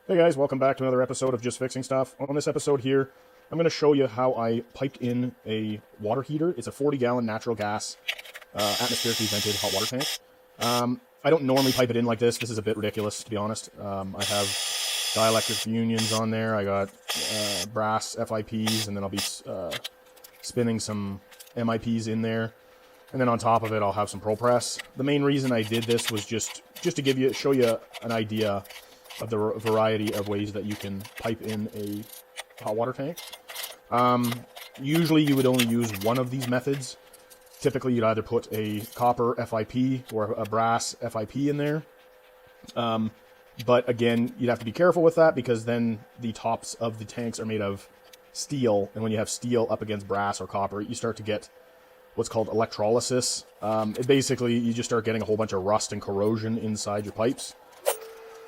Hey guys, welcome back to another episode of Just Fixing Stuff. On this episode here, I'm going to show you how I piped in a water heater. It's a 40-gallon natural gas, atmospherically vented hot water tank. I don't normally pipe it in like this. This is a bit ridiculous, to be honest. I have dielectric unions on there. I got brass FIPs, and then I'll be spinning some MIPs in there. And then on top of it, I'll have some ProPress. The main reason I did this was just to show you an idea of the variety of ways that you can pipe in a hot water tank. Usually you would only use one of these methods. Typically you'd either put a copper FIP or a brass FIP in there. But again, you'd have to be careful with that because then the tops of the tanks are made of steel. And when you have steel up against brass or copper, you start to get what's called electrolysis. Basically, you just start getting a whole bunch of rust and corrosion inside your pipes.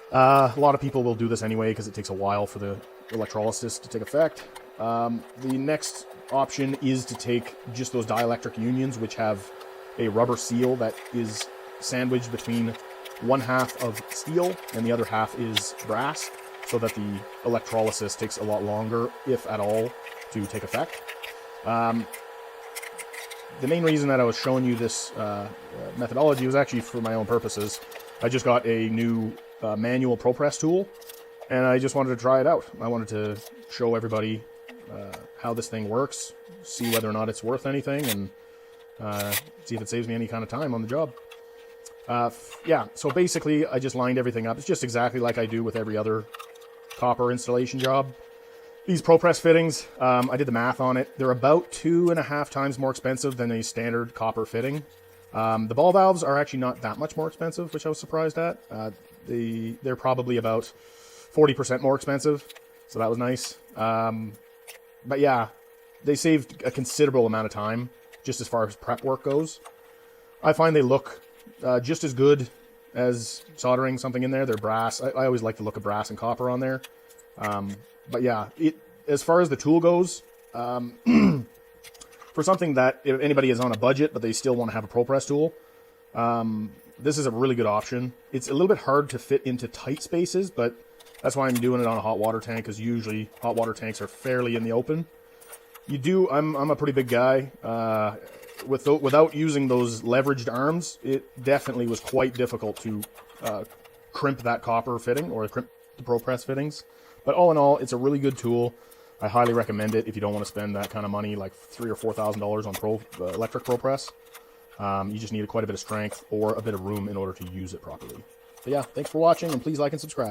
A lot of people will do this anyway because it takes a while for the electrolysis to take effect. The next option is to take just those dielectric unions, which have a rubber seal that is sandwiched between one half of steel and the other half is brass, so that the electrolysis takes a lot longer, if at all, to take effect. The main reason that I was showing you this methodology was actually for my own purposes. I just got a new manual ProPress tool, and I just wanted to try it out. I wanted to show everybody how this thing works, see whether or not it's worth anything, and see if it saves me any kind of time on the job. Yeah, so basically I just lined everything up. It's just exactly like I do with every other copper installation job. These ProPress fittings, I did the math on it. They're about 2.5 times more expensive than a standard copper fitting. The ball valves are actually not that much more expensive, which I was surprised at. They're probably about 40% more expensive, so that was nice. But yeah, they saved a considerable amount of time just as far as prep work goes. I find they look just as good as soldering something in there. They're brass. I always like the look of brass and copper on there. But yeah, as far as the tool goes, for something that if anybody is on a budget but they still want to have a ProPress tool, this is a really good option. It's a little bit hard to fit into tight spaces, but that's why I'm doing it on a hot water tank, because usually hot water tanks are fairly in the open. I'm a pretty big guy. Without using those leveraged arms, it definitely was quite difficult to crimp that copper fitting or crimp the ProPress fittings. But all in all, it's a really good tool. I highly recommend it if you don't want to spend that kind of money, like $3,000 or $4,000 on electric ProPress. You just need quite a bit of strength or a bit of room in order to use it properly. But yeah, thanks for watching, and please like and subscribe.